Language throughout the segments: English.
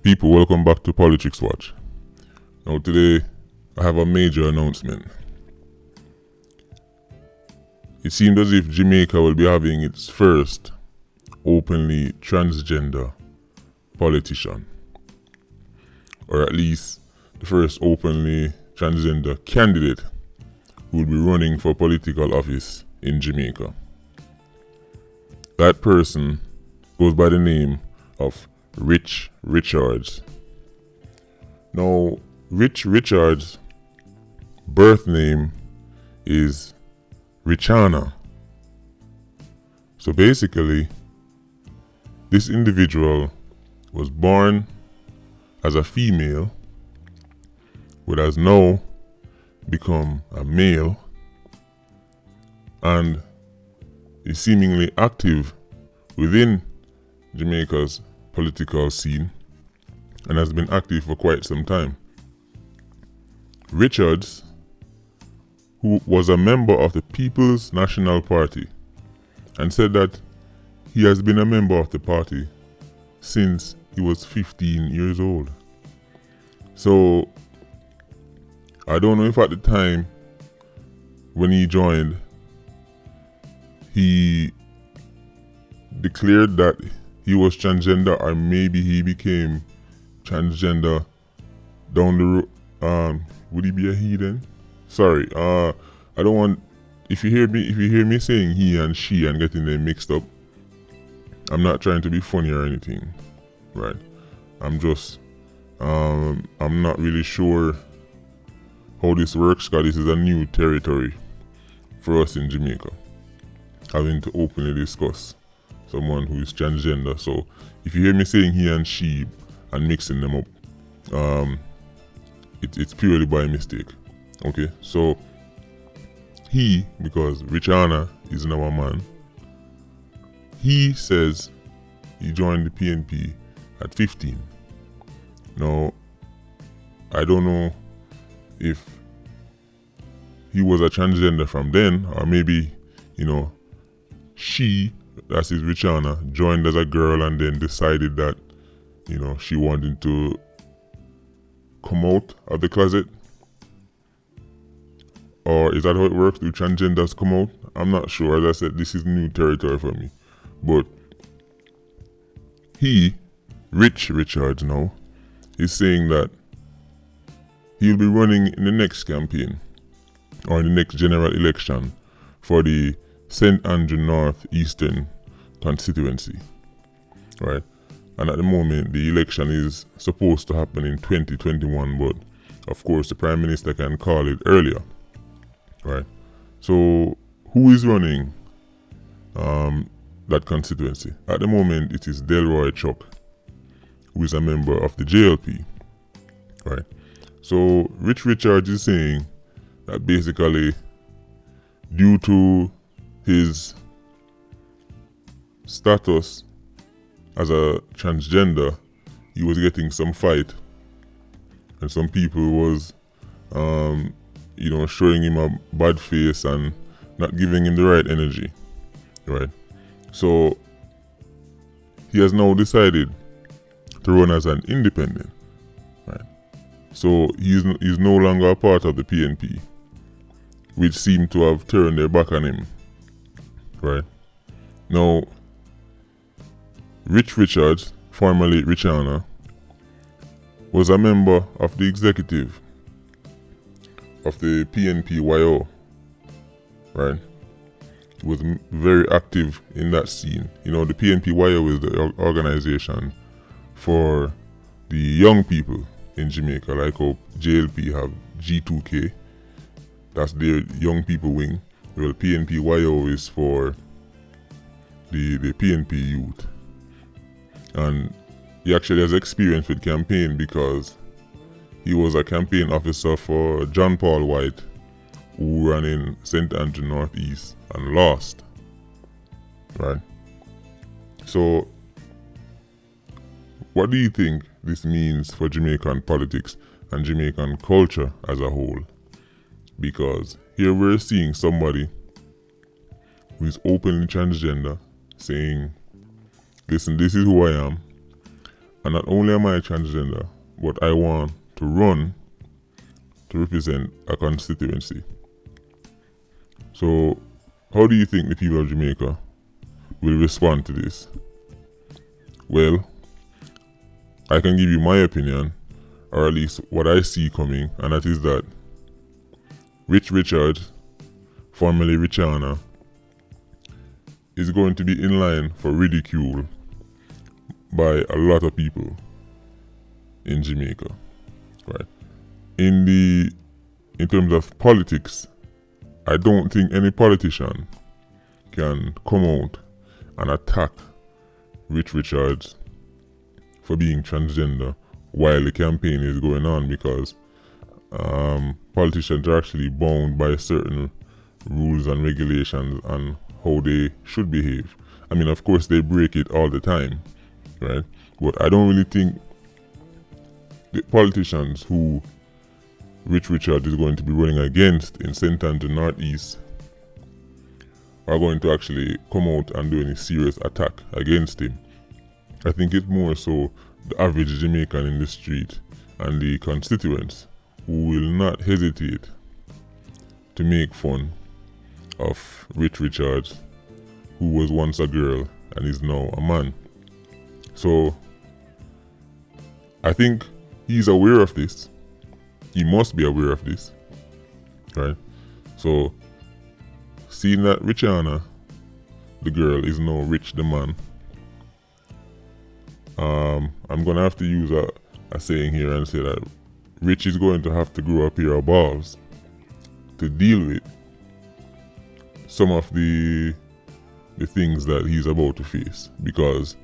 People, welcome back to Politics Watch. Now today I have a major announcement. It seems as if Jamaica will be having its first openly transgender politician, or at least the first openly transgender candidate who will be running for political office in Jamaica. That person goes by the name of Rich Richards. Now, Rich Richards' birth name is Richana. So basically, this individual was born as a female, but has now become a male and is seemingly active within Jamaica's political scene and has been active for quite some time. Richards, who was a member of the People's National Party, and said that he has been a member of the party since he was 15 years old. So I don't know if at the time when he joined, he declared that he was transgender, or maybe he became transgender down the road. Would he be a he then? Sorry, I don't want. If you hear me saying he and she and getting them mixed up, I'm not trying to be funny or anything, right? I'm just, I'm not really sure how this works, because this is a new territory for us in Jamaica, having to openly discuss someone who is transgender. So if you hear me saying he and she and mixing them up, it's purely by mistake. Okay, so he, because Richana is now a man, he says he joined the PNP at 15. Now, I don't know if he was a transgender from then, or maybe, she, that is Richana, joined as a girl and then decided that, she wanted to come out of the closet. Or is that how it works? Do transgenders come out? I'm not sure. As I said, this is new territory for me. But he, Rich Richards now, is saying that he'll be running in the next campaign, or in the next general election, for the St. Andrew North Eastern constituency. Right? And at the moment, the election is supposed to happen in 2021, but of course the Prime Minister can call it earlier. Right? So, who is running that constituency? At the moment, it is Delroy Chuck, who is a member of the JLP. Right? So, Rich Richards is saying that basically, due to his status as a transgender, he was getting some fight, and some people was showing him a bad face and not giving him the right energy, right? So he has now decided to run as an independent, right? So he's no longer a part of the PNP, which seemed to have turned their back on him, right? Now, Rich Richards, formerly Richana, was a member of the executive of the PNP-YO, right? He was very active in that scene. The PNP-YO is the organization for the young people in Jamaica, like how JLP have G2K, that's their young people wing. Well, PNP-YO is for the PNP youth. And he actually has experience with campaign because he was a campaign officer for John Paul White, who ran in St. Andrew Northeast and lost. Right? So, what do you think this means for Jamaican politics and Jamaican culture as a whole? Because here we're seeing somebody who is openly transgender saying, listen, this is who I am. And not only am I transgender, but I want to run to represent a constituency. So, how do you think the people of Jamaica will respond to this? Well, I can give you my opinion, or at least what I see coming, and that is that Rich Richard, formerly Richana, is going to be in line for ridicule by a lot of people in Jamaica, right? In terms of politics, I don't think any politician can come out and attack Rich Richards for being transgender while the campaign is going on, because politicians are actually bound by certain rules and regulations on how they should behave. I mean, of course, they break it all the time, right? But I don't really think the politicians who Rich Richard is going to be running against in St. Anne's and Northeast are going to actually come out and do any serious attack against him. I think it's more so the average Jamaican in the street and the constituents who will not hesitate to make fun of Rich Richards, who was once a girl and is now a man. So I think he's aware of this. He must be aware of this, right? So seeing that Richana, the girl, is now Rich the man, I'm gonna have to use a saying here and say that Rich is going to have to grow a pair of balls to deal with some of the things that he's about to face, because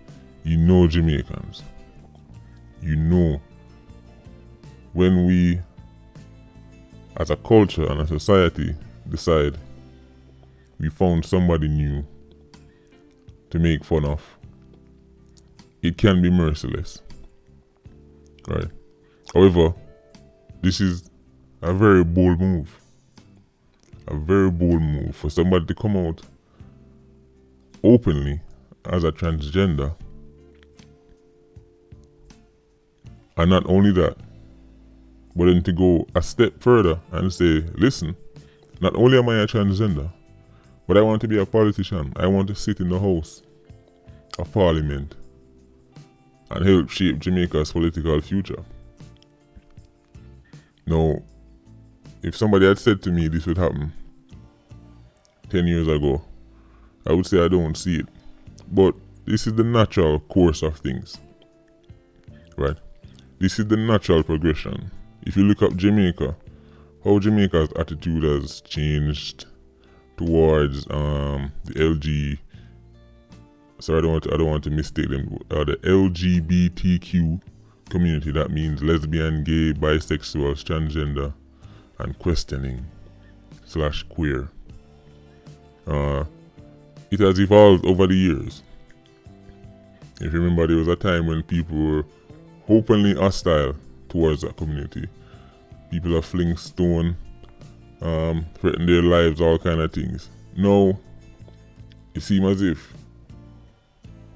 Jamaicans, when we as a culture and a society decide we found somebody new to make fun of, it can be merciless, right? However, this is a very bold move for somebody to come out openly as a transgender. And not only that, but then to go a step further and say, listen, not only am I a transgender, but I want to be a politician. I want to sit in the House of Parliament and help shape Jamaica's political future. Now, if somebody had said to me this would happen 10 years ago, I would say I don't see it. But this is the natural course of things, right? This is the natural progression. If you look up Jamaica, how Jamaica's attitude has changed towards the LG. Sorry, I don't want to mistake them. The LGBTQ community. That means lesbian, gay, bisexual, transgender, and questioning / queer. It has evolved over the years. If you remember, there was a time when people were openly hostile towards that community. People have fling stone, threaten their lives, all kind of things. Now, it seems as if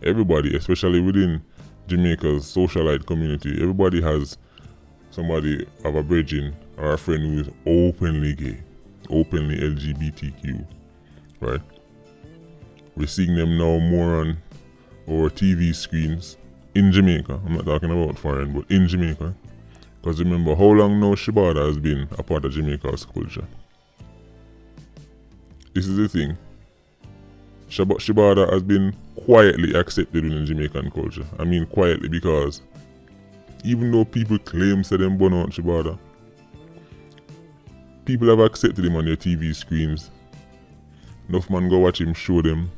everybody, especially within Jamaica's socialite community, everybody has somebody of a brethren or a friend who is openly gay, openly LGBTQ, right? We're seeing them now more on our TV screens in Jamaica. I'm not talking about foreign, but in Jamaica. Because remember, how long now Shibata has been a part of Jamaica's culture? This is the thing. Shibata has been quietly accepted within Jamaican culture. I mean quietly, because even though people claim that them burn out Shibata, people have accepted him on their TV screens. Enough man go watch him show them.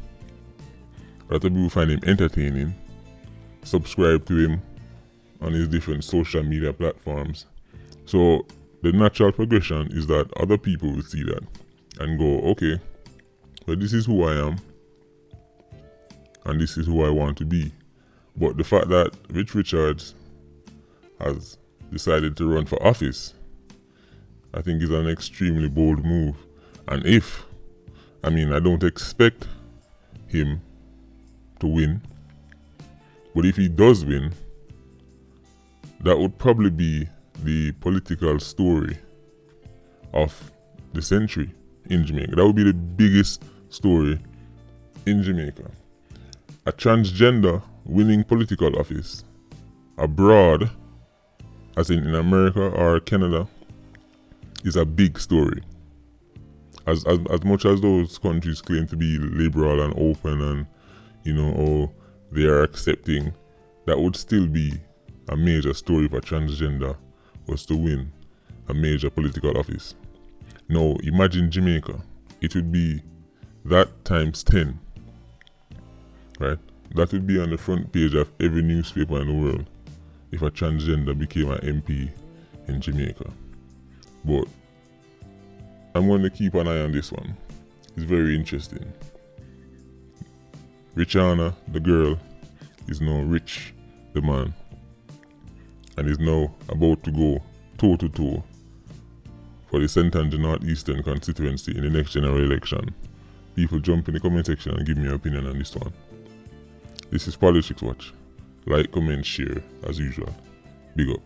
A lot of people find him entertaining. Subscribe to him on his different social media platforms. So the natural progression is that other people will see that and go, okay, but this is who I am and this is who I want to be. But the fact that Rich Richards has decided to run for office, I think is an extremely bold move. And I don't expect him to win, but if he does win, that would probably be the political story of the century in Jamaica. That would be the biggest story in Jamaica. A transgender winning political office abroad, as in America or Canada, is a big story. As much as those countries claim to be liberal and open and, they are accepting, that would still be a major story if a transgender was to win a major political office. Now, imagine Jamaica. It would be that times 10, right? That would be on the front page of every newspaper in the world if a transgender became an MP in Jamaica. But I'm going to keep an eye on this one. It's very interesting. Richana, the girl, is now Rich, the man, and is now about to go toe-to-toe for the St. Andrew Northeastern constituency in the next general election. People jump in the comment section and give me your opinion on this one. This is Politics Watch. Like, comment, share, as usual. Big up.